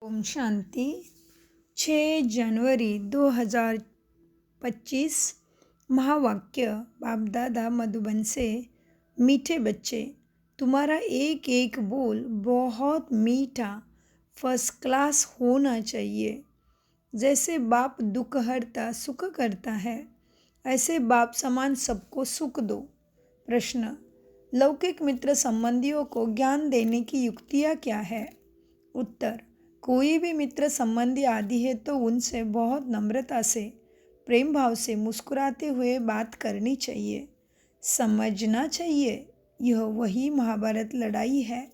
ओम शांति। 6 जनवरी 2025। महावाक्य बाप दादा मधुबन से। मीठे बच्चे, तुम्हारा एक एक बोल बहुत मीठा फर्स्ट क्लास होना चाहिए। जैसे बाप दुख हरता सुख करता है, ऐसे बाप समान सबको सुख दो। प्रश्न, लौकिक मित्र संबंधियों को ज्ञान देने की युक्तियाँ क्या है? उत्तर, कोई भी मित्र संबंधी आदि है तो उनसे बहुत नम्रता से प्रेम भाव से मुस्कुराते हुए बात करनी चाहिए। समझना चाहिए यह वही महाभारत लड़ाई है।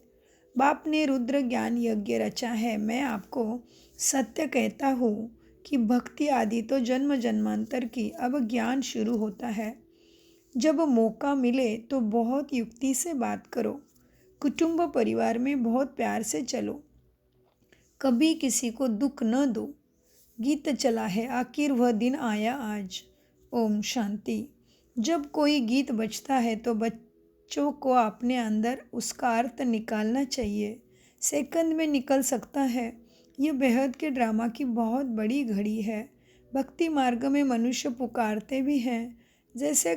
बाप ने रुद्र ज्ञान यज्ञ रचा है। मैं आपको सत्य कहता हूँ कि भक्ति आदि तो जन्म जन्मांतर की, अब ज्ञान शुरू होता है। जब मौका मिले तो बहुत युक्ति से बात करो। कुटुंब परिवार में बहुत प्यार से चलो। कभी किसी को दुख न दो। गीत चला है आखिर वह दिन आया आज। ओम शांति। जब कोई गीत बजता है तो बच्चों को अपने अंदर उसका अर्थ निकालना चाहिए। सेकंड में निकल सकता है। यह बेहद के ड्रामा की बहुत बड़ी घड़ी है। भक्ति मार्ग में मनुष्य पुकारते भी हैं। जैसे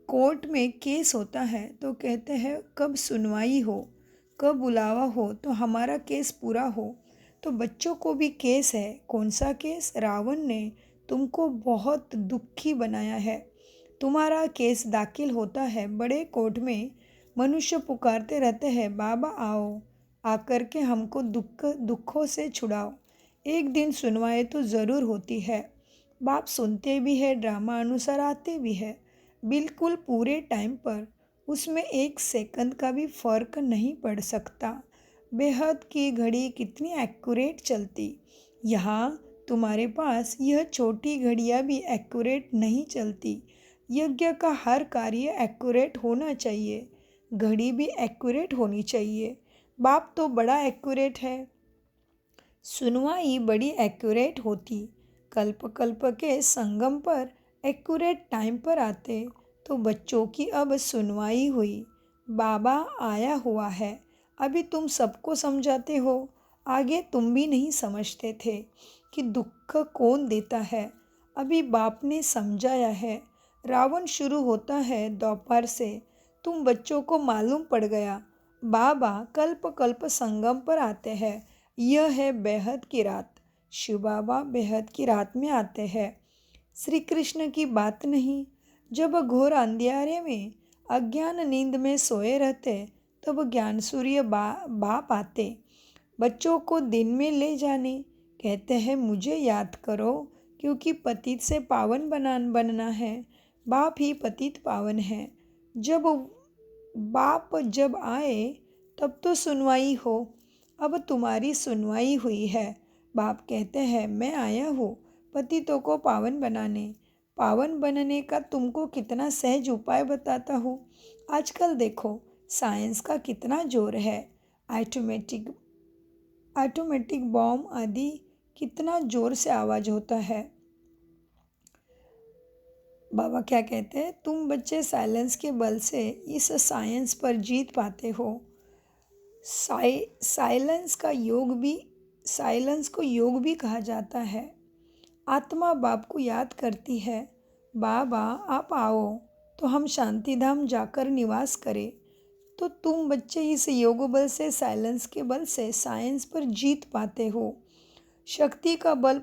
कोर्ट में केस होता है तो कहते हैं कब सुनवाई हो, कब बुलावा हो तो हमारा केस पूरा हो। तो बच्चों को भी केस है। कौन सा केस? रावण ने तुमको बहुत दुखी बनाया है। तुम्हारा केस दाखिल होता है बड़े कोर्ट में। मनुष्य पुकारते रहते हैं बाबा आओ, आकर के हमको दुखों से छुड़ाओ। एक दिन सुनवाई तो ज़रूर होती है। बाप सुनते भी है, ड्रामा अनुसार आते भी है, बिल्कुल पूरे टाइम पर। उसमें एक सेकंड का भी फर्क नहीं पड़ सकता। बेहद की घड़ी कितनी एक्यूरेट चलती। यहाँ तुम्हारे पास यह छोटी घड़ियाँ भी एक्यूरेट नहीं चलती। यज्ञ का हर कार्य एक्यूरेट होना चाहिए। घड़ी भी एक्यूरेट होनी चाहिए। बाप तो बड़ा एक्यूरेट है। सुनवाई बड़ी एक्यूरेट होती। कल्प कल्प के संगम पर एक्यूरेट टाइम पर आते तो बच्चों की अब सुनवाई हुई। बाबा आया हुआ है। अभी तुम सबको समझाते हो, आगे तुम भी नहीं समझते थे कि दुख कौन देता है। अभी बाप ने समझाया है। रावण शुरू होता है दोपहर से। तुम बच्चों को मालूम पड़ गया। बाबा कल्प कल्प संगम पर आते हैं। यह है बेहद की रात। शिव बाबा बेहद की रात में आते हैं। श्री कृष्ण की बात नहीं। जब घोर अंधियारे में अज्ञान नींद में सोए रहते तब ज्ञान सूर्य बाप आते बच्चों को दिन में ले जाने। कहते हैं मुझे याद करो क्योंकि पतित से पावन बनना है। बाप ही पतित पावन है। जब बाप जब आए तब तो सुनवाई हो। अब तुम्हारी सुनवाई हुई है। बाप कहते हैं मैं आया हूँ पतितों को पावन बनाने। पावन बनने का तुमको कितना सहज उपाय बताता हूँ। आजकल देखो साइंस का कितना जोर है। ऑटोमेटिक बॉम्ब आदि कितना जोर से आवाज़ होता है। बाबा क्या कहते हैं, तुम बच्चे साइलेंस के बल से इस साइंस पर जीत पाते हो। साइलेंस को योग भी कहा जाता है। आत्मा बाप को याद करती है, बाबा आप आओ तो हम शांति धाम जाकर निवास करें। तो तुम बच्चे इस योग बल से, साइलेंस के बल से साइंस पर जीत पाते हो। शक्ति का बल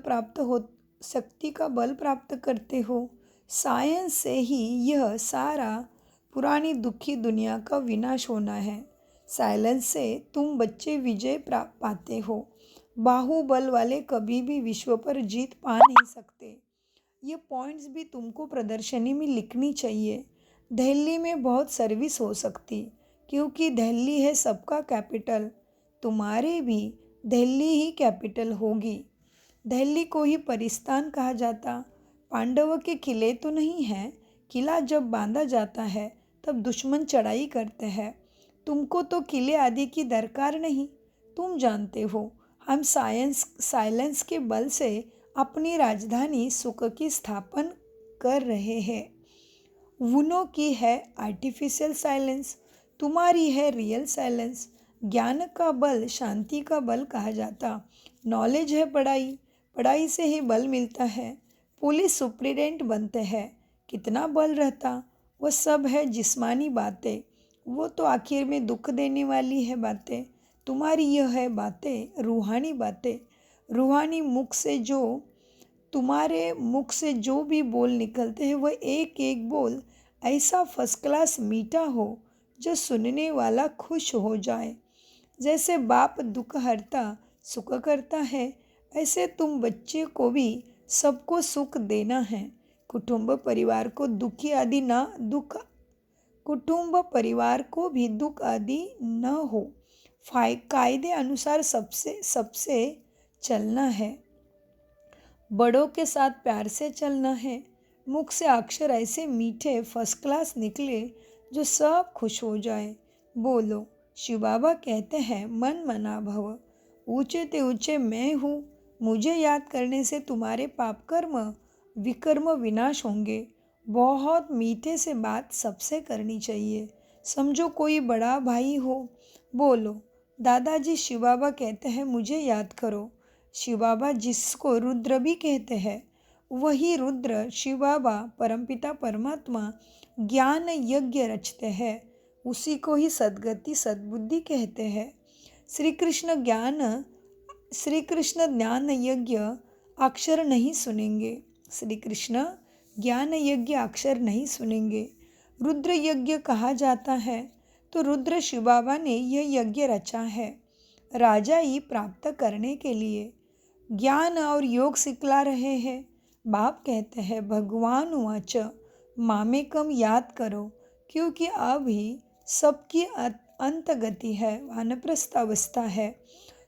प्राप्त करते हो। साइंस से ही यह सारा पुरानी दुखी दुनिया का विनाश होना है। साइलेंस से तुम बच्चे विजय पाते हो। बाहुबल वाले कभी भी विश्व पर जीत पा नहीं सकते। ये पॉइंट्स भी तुमको प्रदर्शनी में लिखनी चाहिए। दिल्ली में बहुत सर्विस हो सकती क्योंकि दिल्ली है सबका कैपिटल। तुम्हारे भी दिल्ली ही कैपिटल होगी। दिल्ली को ही परिस्तान कहा जाता। पांडवों के किले तो नहीं हैं। किला जब बांधा जाता है तब दुश्मन चढ़ाई करते हैं। तुमको तो किले आदि की दरकार नहीं। तुम जानते हो हम साइलेंस के बल से अपनी राजधानी सुख की स्थापना कर रहे हैं। उन्हों की है आर्टिफिशियल साइलेंस, तुम्हारी है रियल साइलेंस। ज्ञान का बल शांति का बल कहा जाता। नॉलेज है पढ़ाई, पढ़ाई से ही बल मिलता है। पुलिस सुप्रिटेंडेंट बनते हैं, कितना बल रहता। वो सब है जिस्मानी बातें, वो तो आखिर में दुख देने वाली है बातें। तुम्हारी यह है बातें रूहानी बातें। रूहानी मुख से जो तुम्हारे मुख से जो भी बोल निकलते हैं वह एक एक बोल ऐसा फर्स्ट क्लास मीठा हो जो सुनने वाला खुश हो जाए। जैसे बाप दुख हरता सुख करता है, ऐसे तुम बच्चे को भी सबको सुख देना है। कुटुंब परिवार को दुखी आदि ना दुख कुटुंब परिवार को भी दुख आदि न हो। कायदे अनुसार सबसे सबसे चलना है, बड़ों के साथ प्यार से चलना है। मुख से अक्षर ऐसे मीठे फर्स्ट क्लास निकले जो सब खुश हो जाए। बोलो, शिव बाबा कहते हैं मन मना भव, ऊंचे ते ऊंचे मैं हूँ। मुझे याद करने से तुम्हारे पाप कर्म विकर्म विनाश होंगे। बहुत मीठे से बात सबसे करनी चाहिए। समझो कोई बड़ा भाई हो। बोलो, दादाजी शिव बाबा कहते हैं मुझे याद करो। शिव बाबा जिसको रुद्र भी कहते हैं, वही रुद्र शिव बाबा परमपिता परमात्मा ज्ञान यज्ञ रचते हैं। उसी को ही सद्गति सद्बुद्धि कहते हैं। श्री कृष्ण ज्ञान यज्ञ अक्षर नहीं सुनेंगे। श्री कृष्ण ज्ञान यज्ञ अक्षर नहीं सुनेंगे। रुद्र यज्ञ कहा जाता है तो रुद्र शिव बाबा ने यह यज्ञ रचा है, राजा ही प्राप्त करने के लिए। ज्ञान और योग सिखला रहे हैं। बाप कहते हैं भगवान वाच मामेकम याद करो, क्योंकि अभी सबकी अंत गति है, वानप्रस्थ अवस्था है,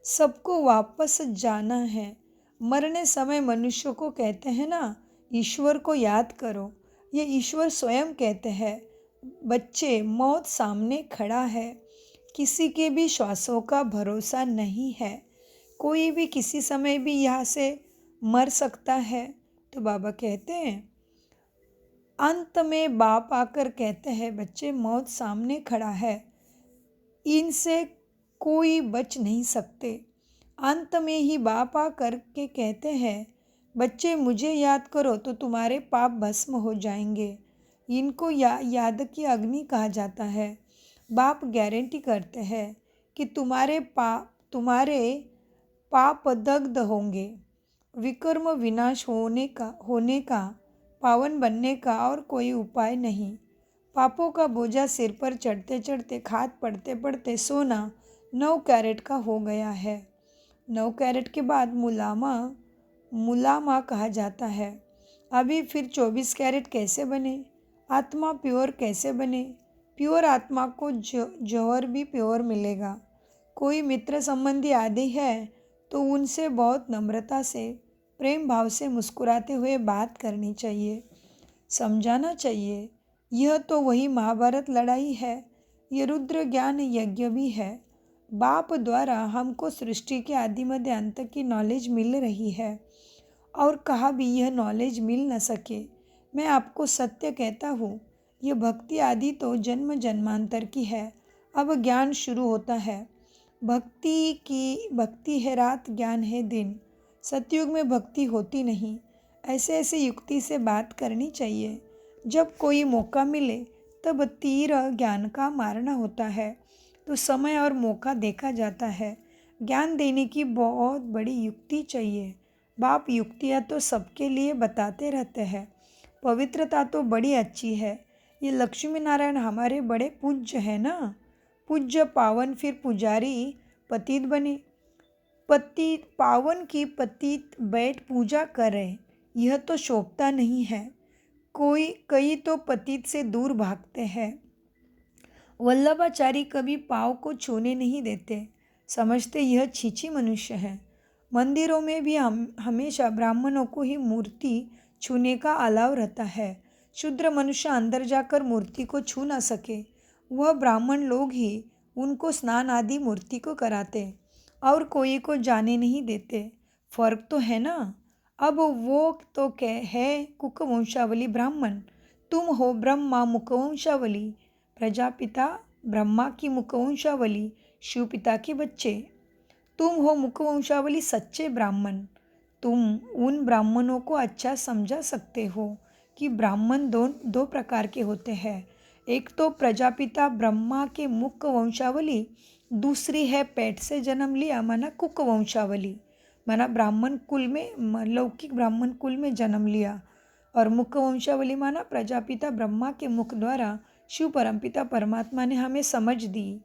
सबको वापस जाना है। मरने समय मनुष्य को कहते हैं ना, ईश्वर को याद करो। ये ईश्वर स्वयं कहते हैं। बच्चे, मौत सामने खड़ा है, किसी के भी श्वासों का भरोसा नहीं है। कोई भी किसी समय भी यहाँ से मर सकता है। तो बाबा कहते हैं, अंत में बाप आकर कहते हैं बच्चे मौत सामने खड़ा है, इनसे कोई बच नहीं सकते। अंत में ही बाप आकर के कहते हैं बच्चे मुझे याद करो तो तुम्हारे पाप भस्म हो जाएंगे। इनको याद की अग्नि कहा जाता है। बाप गारंटी करते हैं कि तुम्हारे पाप दग्ध होंगे। विकर्म विनाश होने का पावन बनने का और कोई उपाय नहीं। पापों का बोझा सिर पर चढ़ते चढ़ते खाद पड़ते पड़ते सोना 9 कैरेट का हो गया है। 9 कैरेट के बाद मुलामा कहा जाता है। अभी फिर 24 कैरेट कैसे बने? आत्मा प्योर कैसे बने? प्योर आत्मा को जौहर भी प्योर मिलेगा। कोई मित्र संबंधी आदि है तो उनसे बहुत नम्रता से प्रेम भाव से मुस्कुराते हुए बात करनी चाहिए, समझाना चाहिए। यह तो वही महाभारत लड़ाई है, ये रुद्र ज्ञान यज्ञ भी है। बाप द्वारा हमको सृष्टि के आदि मध्य अंत की नॉलेज मिल रही है और कहा भी यह नॉलेज मिल न सके। मैं आपको सत्य कहता हूँ, यह भक्ति आदि तो जन्म जन्मांतर की है। अब ज्ञान शुरू होता है। भक्ति है रात, ज्ञान है दिन। सतयुग में भक्ति होती नहीं। ऐसे ऐसे युक्ति से बात करनी चाहिए। जब कोई मौका मिले तब तीर ज्ञान का मारना होता है, तो समय और मौका देखा जाता है। ज्ञान देने की बहुत बड़ी युक्ति चाहिए। बाप युक्तियाँ तो सबके लिए बताते रहते हैं। पवित्रता तो बड़ी अच्छी है। ये लक्ष्मी नारायण हमारे बड़े पूज्य है ना। पूज्य पावन फिर पुजारी पतित बने। पतित पावन की पतित बैठ पूजा करें, यह तो शोभता नहीं है। कई तो पतित से दूर भागते हैं। वल्लभाचारी कभी पाँव को छूने नहीं देते, समझते यह छीछी मनुष्य है। मंदिरों में भी हमेशा ब्राह्मणों को ही मूर्ति छूने का अलाव रहता है। शूद्र मनुष्य अंदर जाकर मूर्ति को छू ना सके, वह ब्राह्मण लोग ही उनको स्नान आदि मूर्ति को कराते और कोई को जाने नहीं देते। फर्क तो है ना। अब वो तो है कुकवंशावली ब्राह्मण, तुम हो ब्रह्मा मुखवंशावली। प्रजापिता ब्रह्मा की मुखवंशावली, शिवपिता के बच्चे। तुम हो मुखवंशावली सच्चे ब्राह्मण। तुम उन ब्राह्मणों को अच्छा समझा सकते हो कि ब्राह्मण दो प्रकार के होते हैं। एक तो प्रजापिता ब्रह्मा के मुख वंशावली, दूसरी है पेट से जन्म लिया माना कुक वंशावली, माना ब्राह्मण कुल में लौकिक ब्राह्मण कुल में जन्म लिया। और मुख वंशावली माना प्रजापिता ब्रह्मा के मुख द्वारा शिव परमपिता परमात्मा ने हमें समझ दी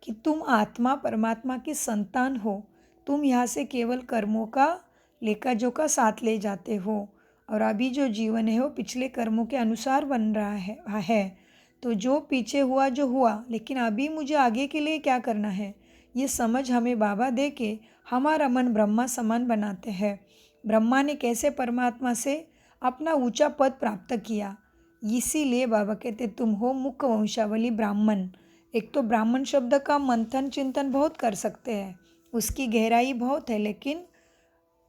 कि तुम आत्मा परमात्मा की संतान हो। तुम यहाँ से केवल कर्मों का लेखा जोखा साथ ले जाते हो और अभी जो जीवन है वो पिछले कर्मों के अनुसार बन रहा है। तो जो पीछे हुआ जो हुआ, लेकिन अभी मुझे आगे के लिए क्या करना है, ये समझ हमें बाबा दे के हमारा मन ब्रह्मा समान बनाते हैं। ब्रह्मा ने कैसे परमात्मा से अपना ऊंचा पद प्राप्त किया, इसीलिए बाबा कहते तुम हो मुख वंशावली ब्राह्मण। एक तो ब्राह्मण शब्द का मंथन चिंतन बहुत कर सकते हैं, उसकी गहराई बहुत है, लेकिन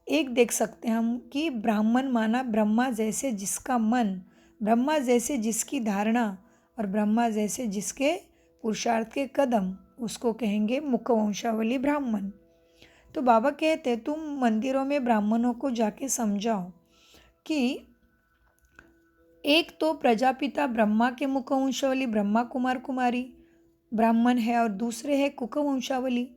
एक देख सकते हैं हम कि ब्राह्मण माना ब्रह्मा जैसे जिसका मन, ब्रह्मा जैसे जिसकी धारणा और ब्रह्मा जैसे जिसके पुरुषार्थ के कदम, उसको कहेंगे मुख वंशावली ब्राह्मण। तो बाबा कहते तुम मंदिरों में ब्राह्मणों को जाके समझाओ कि एक तो प्रजापिता ब्रह्मा के मुख वंशावली ब्रह्मा कुमार कुमारी ब्राह्मण है और दूसरे है कुक वंशावली।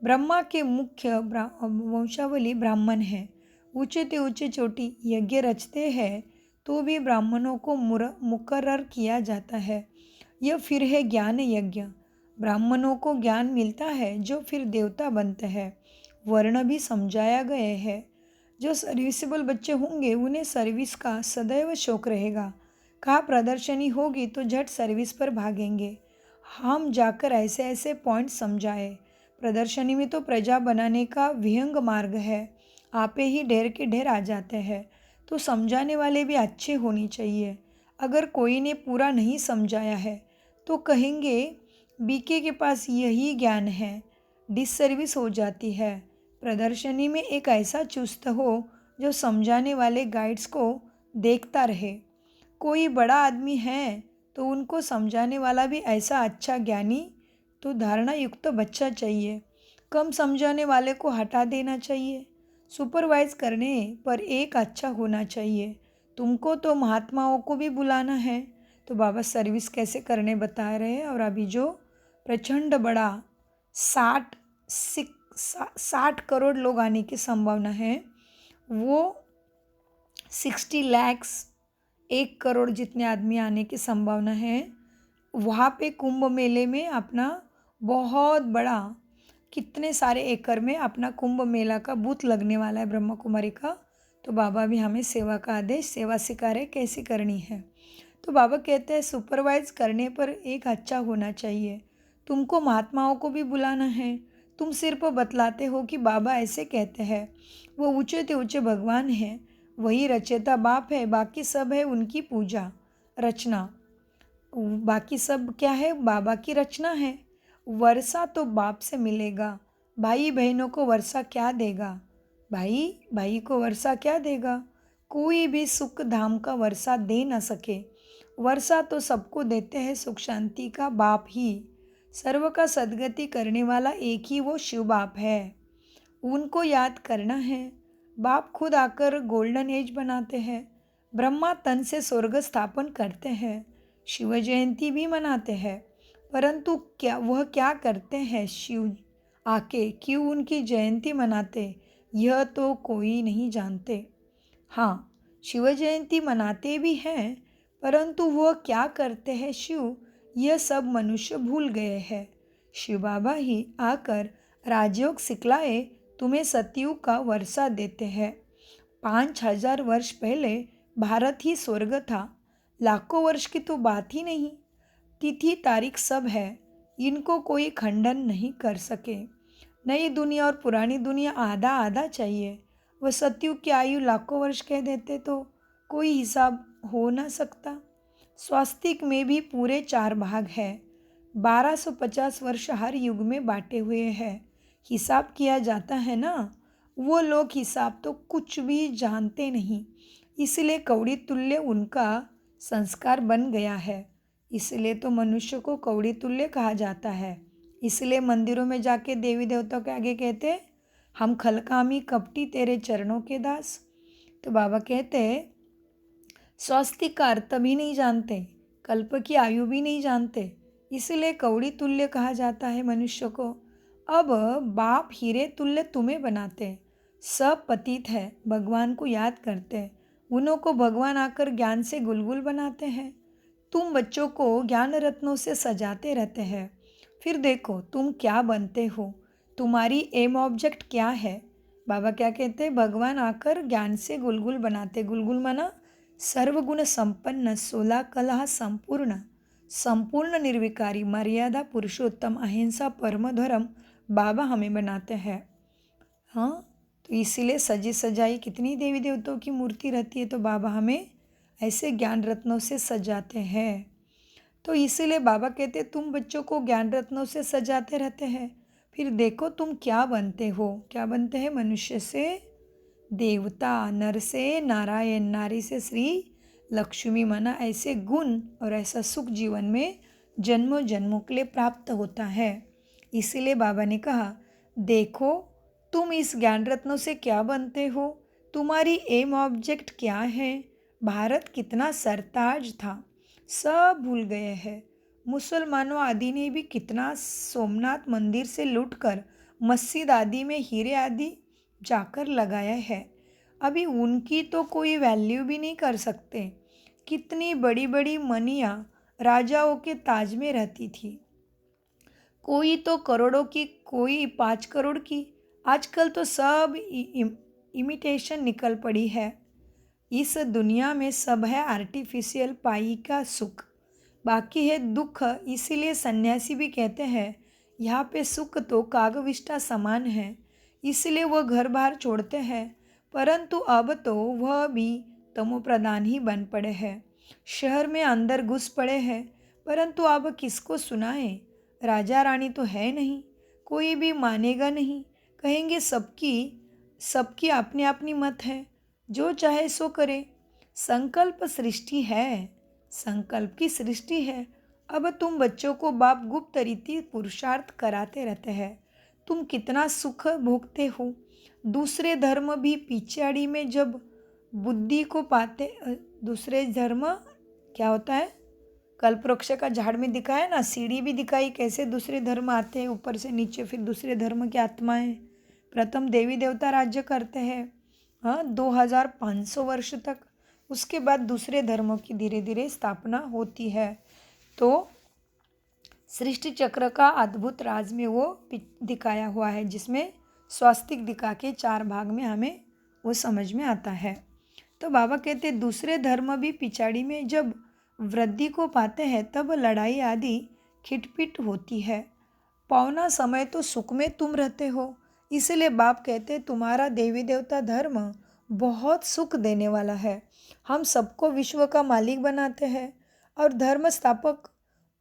ब्रह्मा के मुख्य वंशावली ब्राह्मण है। ऊंचे ते ऊंचे चोटी यज्ञ रचते हैं तो भी ब्राह्मणों को मुकर्रर किया जाता है। यह फिर है ज्ञान यज्ञ। ब्राह्मणों को ज्ञान मिलता है जो फिर देवता बनते हैं। वर्ण भी समझाया गया है। जो सर्विसेबल बच्चे होंगे उन्हें सर्विस का सदैव शौक रहेगा। कहाँ प्रदर्शनी होगी तो झट सर्विस पर भागेंगे। हम जाकर ऐसे ऐसे पॉइंट समझाए। प्रदर्शनी में तो प्रजा बनाने का विहंग मार्ग है, आपे ही ढेर के ढेर आ जाते हैं, तो समझाने वाले भी अच्छे होने चाहिए। अगर कोई ने पूरा नहीं समझाया है तो कहेंगे बीके के पास यही ज्ञान है, डिससर्विस हो जाती है। प्रदर्शनी में एक ऐसा चुस्त हो जो समझाने वाले गाइड्स को देखता रहे। कोई बड़ा आदमी है तो उनको समझाने वाला भी ऐसा अच्छा ज्ञानी तो धारणा युक्त बच्चा चाहिए। कम समझाने वाले को हटा देना चाहिए। सुपरवाइज करने पर एक अच्छा होना चाहिए। तुमको तो महात्माओं को भी बुलाना है। तो बाबा सर्विस कैसे करने बता रहे हैं। और अभी जो प्रचंड बड़ा 60 करोड़ लोग आने की संभावना है, वो 60 lakhs 1 करोड़ जितने आदमी आने की संभावना है। वहाँ पे कुंभ मेले में अपना बहुत बड़ा कितने सारे एकड़ में अपना कुंभ मेला का बूथ लगने वाला है ब्रह्मा कुमारी का। तो बाबा भी हमें सेवा का आदेश, सेवा सिखा रहे कैसी करनी है। तो बाबा कहते हैं सुपरवाइज करने पर एक अच्छा होना चाहिए। तुमको महात्माओं को भी बुलाना है। तुम सिर्फ बतलाते हो कि बाबा ऐसे कहते हैं। वो ऊंचे ते ऊंचे भगवान हैं, वही रचेता बाप है, बाकी सब है उनकी पूजा रचना। बाकी सब क्या है, बाबा की रचना है। वर्षा तो बाप से मिलेगा, भाई बहनों को वर्षा क्या देगा, भाई भाई को वर्षा क्या देगा। कोई भी सुख धाम का वर्षा दे न सके। वर्षा तो सबको देते हैं सुख शांति का बाप ही। सर्व का सद्गति करने वाला एक ही वो शिव बाप है, उनको याद करना है। बाप खुद आकर गोल्डन एज बनाते हैं। ब्रह्मा तन से स्वर्ग स्थापन करते हैं। शिव जयंती भी मनाते हैं, परंतु क्या करते हैं शिव आके, क्यों उनकी जयंती मनाते, यह तो कोई नहीं जानते। हाँ, शिव जयंती मनाते भी हैं, परंतु वह क्या करते हैं शिव, यह सब मनुष्य भूल गए हैं। शिव बाबा ही आकर राजयोग सिखलाए तुम्हें सतयुग का वर्षा देते हैं। 5000 वर्ष पहले भारत ही स्वर्ग था। लाखों वर्ष की तो बात ही नहीं। तिथि तारीख सब है, इनको कोई खंडन नहीं कर सके। नई दुनिया और पुरानी दुनिया आधा आधा चाहिए। वह सतयुग की आयु लाखों वर्ष कह देते तो कोई हिसाब हो ना सकता। स्वास्तिक में भी पूरे 4 भाग है। 1250 वर्ष हर युग में बांटे हुए हैं। हिसाब किया जाता है ना, वो लोग हिसाब तो कुछ भी जानते नहीं, इसलिए कौड़ी तुल्य उनका संस्कार बन गया है। इसलिए तो मनुष्य को कौड़ी तुल्य कहा जाता है। इसलिए मंदिरों में जाके देवी देवताओं के आगे कहते हम खलकामी कपटी तेरे चरणों के दास। तो बाबा कहते हैं स्वास्तिक का अर्थ भी नहीं जानते, कल्प की आयु भी नहीं जानते, इसलिए कौड़ी तुल्य कहा जाता है मनुष्य को। अब बाप हीरे तुल्य तुम्हें बनाते, सब पतित है, भगवान को याद करते, उन्हों को भगवान आकर ज्ञान से गुलगुल बनाते हैं। तुम बच्चों को ज्ञान रत्नों से सजाते रहते हैं, फिर देखो तुम क्या बनते हो, तुम्हारी एम ऑब्जेक्ट क्या है। बाबा क्या कहते हैं, भगवान आकर ज्ञान से गुलगुल बनाते। गुलगुल माना सर्वगुण संपन्न, 16 कला संपूर्ण, संपूर्ण निर्विकारी, मर्यादा पुरुषोत्तम, अहिंसा परम धर्म बाबा हमें बनाते हैं। हाँ, तो इसीलिए सजी सजाई कितनी देवी देवताओं की मूर्ति रहती है, तो बाबा हमें ऐसे ज्ञान रत्नों से सजाते हैं। तो इसीलिए बाबा कहते तुम बच्चों को ज्ञान रत्नों से सजाते रहते हैं, फिर देखो तुम क्या बनते हो। क्या बनते हैं, मनुष्य से देवता, नर से नारायण, नारी से श्री लक्ष्मी, माना ऐसे गुण और ऐसा सुख जीवन में जन्मों जन्मों के लिए प्राप्त होता है। इसीलिए बाबा ने कहा देखो तुम इस ज्ञान रत्नों से क्या बनते हो, तुम्हारी एम ऑब्जेक्ट क्या है। भारत कितना सरताज था, सब भूल गए हैं। मुसलमानों आदि ने भी कितना सोमनाथ मंदिर से लूटकर मस्जिद आदि में हीरे आदि जाकर लगाया है, अभी उनकी तो कोई वैल्यू भी नहीं कर सकते। कितनी बड़ी बड़ी मनियाँ राजाओं के ताज में रहती थी, कोई तो करोड़ों की, कोई 5 करोड़ की। आजकल तो सब इमिटेशन निकल पड़ी है। इस दुनिया में सब है आर्टिफिशियल पाई का सुख, बाकी है दुख। इसीलिए सन्यासी भी कहते हैं यहाँ पे सुख तो कागविष्टा समान है, इसलिए वह घर बार छोड़ते हैं। परंतु अब तो वह भी तमोप्रधान ही बन पड़े हैं, शहर में अंदर घुस पड़े हैं। परंतु अब किसको सुनाए, राजा रानी तो है नहीं, कोई भी मानेगा नहीं, कहेंगे सबकी सबकी अपनी अपनी मत है, जो चाहे सो करे। संकल्प सृष्टि है, संकल्प की सृष्टि है। अब तुम बच्चों को बाप गुप्त रीति पुरुषार्थ कराते रहते हैं, तुम कितना सुख भोगते हो। दूसरे धर्म भी पिछाड़ी में जब बुद्धि को पाते, दूसरे धर्म क्या होता है, कल्पवृक्ष का झाड़ में दिखाया ना, सीढ़ी भी दिखाई कैसे दूसरे धर्म आते हैं ऊपर से नीचे, फिर दूसरे धर्म की आत्माएं प्रथम देवी देवता राज्य करते हैं, हाँ 2500 वर्ष तक, उसके बाद दूसरे धर्मों की धीरे धीरे स्थापना होती है। तो सृष्टि चक्र का अद्भुत राज में वो दिखाया हुआ है, जिसमें स्वास्तिक दिखा के 4 भाग में हमें वो समझ में आता है। तो बाबा कहते दूसरे धर्म भी पिछाड़ी में जब वृद्धि को पाते हैं तब लड़ाई आदि खिटपिट होती है। पौना समय तो सुख में तुम रहते हो, इसलिए बाप कहते तुम्हारा देवी देवता धर्म बहुत सुख देने वाला है। हम सबको विश्व का मालिक बनाते हैं, और धर्म स्थापक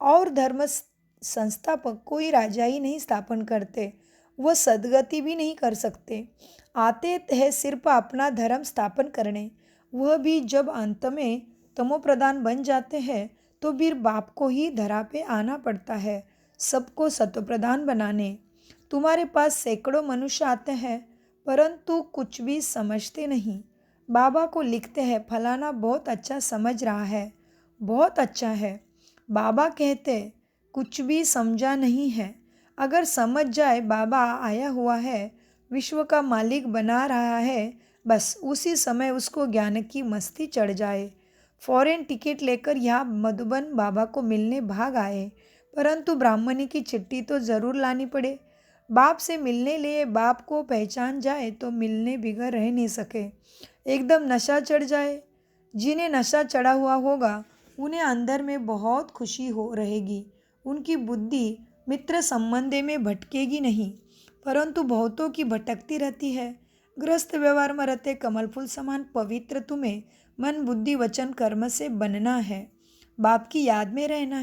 और धर्म संस्थापक कोई राजा ही नहीं स्थापन करते, वह सदगति भी नहीं कर सकते। आते हैं सिर्फ अपना धर्म स्थापन करने, वह भी जब अंत में तमोप्रधान बन जाते हैं तो फिर बाप को ही धरा पे आना पड़ता है, सबको सतोप्रधान बनाने। तुम्हारे पास सैकड़ों मनुष्य आते हैं, परंतु कुछ भी समझते नहीं। बाबा को लिखते हैं फलाना बहुत अच्छा समझ रहा है, बहुत अच्छा है। बाबा कहते कुछ भी समझा नहीं है, अगर समझ जाए बाबा आया हुआ है, विश्व का मालिक बना रहा है, बस उसी समय उसको ज्ञान की मस्ती चढ़ जाए। फॉरेन टिकट लेकर यहाँ मधुबन बाबा को मिलने भाग आए, परंतु ब्राह्मणी की चिट्ठी तो ज़रूर लानी पड़े। बाप से मिलने लिए बाप को पहचान जाए तो मिलने बिगड़ रह नहीं सके, एकदम नशा चढ़ जाए। जिन्हें नशा चढ़ा हुआ होगा उन्हें अंदर में बहुत खुशी हो रहेगी, उनकी बुद्धि मित्र संबंधे में भटकेगी नहीं, परंतु बहुतों की भटकती रहती है। गृहस्थ व्यवहार में रहते कमल फूल समान पवित्र तुम्हें मन बुद्धि वचन कर्म से बनना है, बाप की याद में रहना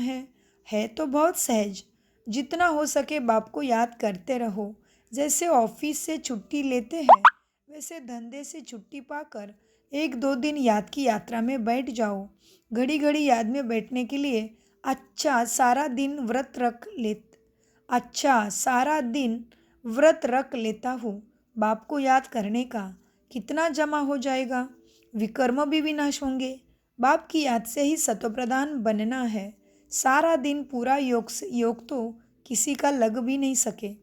है तो बहुत सहज। जितना हो सके बाप को याद करते रहो। जैसे ऑफिस से छुट्टी लेते हैं वैसे धंधे से छुट्टी पाकर 1-2 दिन याद की यात्रा में बैठ जाओ। घड़ी घड़ी याद में बैठने के लिए अच्छा सारा दिन व्रत रख लेता हूँ, बाप को याद करने का कितना जमा हो जाएगा, विकर्म भी विनाश होंगे। बाप की याद से ही सतोप्रधान बनना है। सारा दिन पूरा योग तो किसी का लग भी नहीं सके।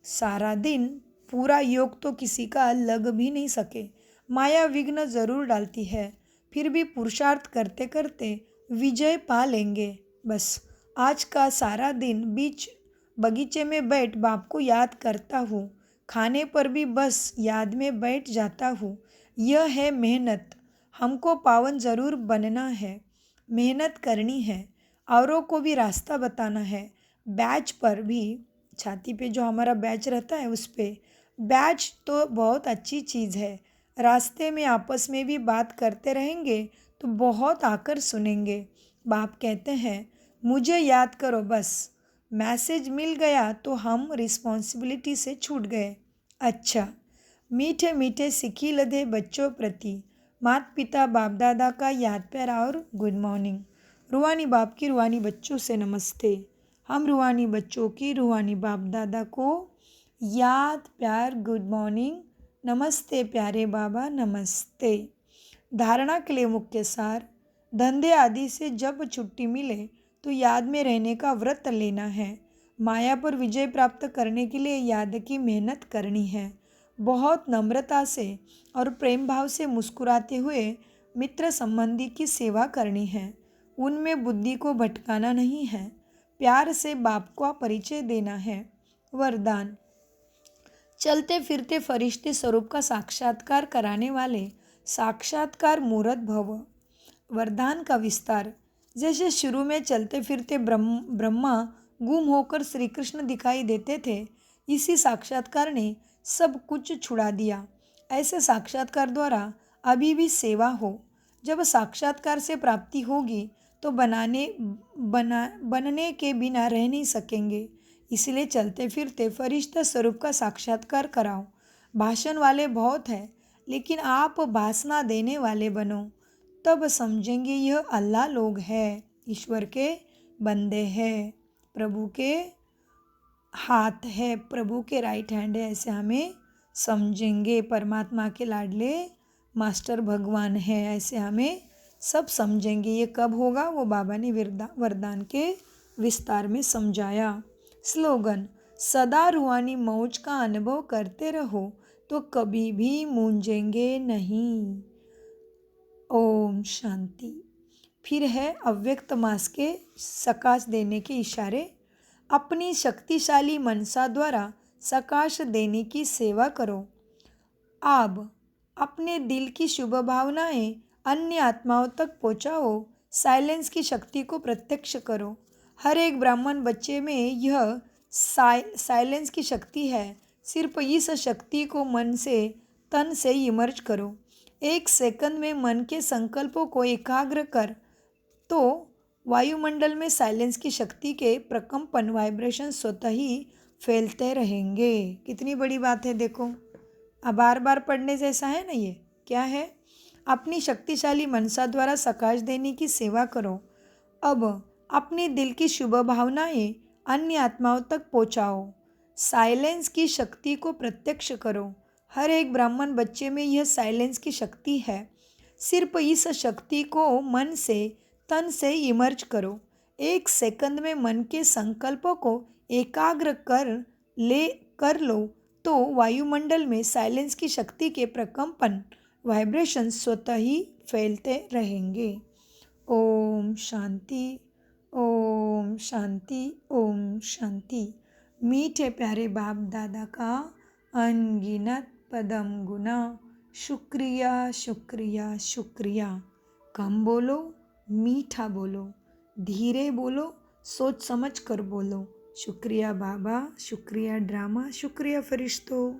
सारा दिन पूरा योग तो किसी का लग भी नहीं सके। माया विघ्न जरूर डालती है, फिर भी पुरुषार्थ करते करते विजय पा लेंगे। बस आज का सारा दिन बीच बगीचे में बैठ बाप को याद करता हूँ। खाने पर भी बस याद में बैठ जाता हूँ। यह है मेहनत। हमको पावन जरूर बनना है, मेहनत करनी है, औरों को भी रास्ता बताना है। बैच पर भी, छाती पे जो हमारा बैच रहता है उस पे, बैच तो बहुत अच्छी चीज़ है। रास्ते में आपस में भी बात करते रहेंगे तो बहुत आकर सुनेंगे। बाप कहते हैं मुझे याद करो बस। मैसेज मिल गया तो हम रिस्पॉन्सिबिलिटी से छूट गए। अच्छा, मीठे मीठे सिखी लदे बच्चों प्रति माता पिता बाप दादा का याद प्यार और गुड मॉर्निंग। रूहानी बाप की रूहानी बच्चों से नमस्ते। हम रूहानी बच्चों की रूहानी बाप दादा को याद प्यार गुड मॉर्निंग, नमस्ते प्यारे बाबा नमस्ते। धारणा के लिए मुख्य सार, धंधे आदि से जब छुट्टी मिले तो याद में रहने का व्रत लेना है। माया पर विजय प्राप्त करने के लिए याद की मेहनत करनी है। बहुत नम्रता से और प्रेम भाव से मुस्कुराते हुए मित्र संबंधी की सेवा करनी है। उनमें बुद्धि को भटकाना नहीं है। प्यार से बाप को परिचय देना है। वरदान, चलते फिरते फरिश्ते स्वरूप का साक्षात्कार कराने वाले साक्षात्कार मूर्त भव। वरदान का विस्तार, जैसे शुरू में चलते फिरते ब्रह्मा गुम होकर श्री कृष्ण दिखाई देते थे, इसी साक्षात्कार ने सब कुछ छुड़ा दिया। ऐसे साक्षात्कार द्वारा अभी भी सेवा हो। जब साक्षात्कार से प्राप्ति होगी तो बनने के बिना रह नहीं सकेंगे। इसलिए चलते फिरते फरिश्ता स्वरूप का साक्षात्कार कराओ। भाषण वाले बहुत हैं, लेकिन आप भाषणा देने वाले बनो, तब समझेंगे यह अल्लाह लोग हैं, ईश्वर के बंदे हैं, प्रभु के हाथ है, प्रभु के राइट हैंड है, ऐसे हमें समझेंगे। परमात्मा के लाडले मास्टर भगवान है, ऐसे हमें सब समझेंगे। ये कब होगा वो बाबा ने वरदान के विस्तार में समझाया। स्लोगन, सदा रूहानी मौज का अनुभव करते रहो तो कभी भी मूंझेंगे नहीं। ओम शांति। फिर है अव्यक्त मास के सकाश देने के इशारे। अपनी शक्तिशाली मनसा द्वारा सकाश देने की सेवा करो। अब अपने दिल की शुभ भावनाएं अन्य आत्माओं तक पहुँचाओ। साइलेंस की शक्ति को प्रत्यक्ष करो। हर एक ब्राह्मण बच्चे में यह साइलेंस की शक्ति है। सिर्फ इस शक्ति को मन से तन से इमर्ज करो। एक सेकंड में मन के संकल्पों को एकाग्र कर तो वायुमंडल में साइलेंस की शक्ति के प्रकंपन वाइब्रेशन स्वतः ही फैलते रहेंगे। कितनी बड़ी बात है देखो। अब बार बार पढ़ने जैसा है ना। ये क्या है? अपनी शक्तिशाली मनसा द्वारा सकाश देने की सेवा करो। अब अपने दिल की शुभ भावनाएं अन्य आत्माओं तक पहुँचाओ। साइलेंस की शक्ति को प्रत्यक्ष करो। हर एक ब्राह्मण बच्चे में यह साइलेंस की शक्ति है। सिर्फ इस शक्ति को मन से तन से इमर्ज करो। एक सेकंड में मन के संकल्पों को एकाग्र कर लो तो वायुमंडल में साइलेंस की शक्ति के प्रकंपन वाइब्रेशन स्वतः ही फैलते रहेंगे। ओम शांति, ओम शांति, ओम शांति। मीठे प्यारे बाप दादा का अनगिनत पदम गुना शुक्रिया, शुक्रिया, शुक्रिया। कम बोलो, मीठा बोलो, धीरे बोलो, सोच समझ कर बोलो। शुक्रिया बाबा, शुक्रिया ड्रामा, शुक्रिया फरिश्तों।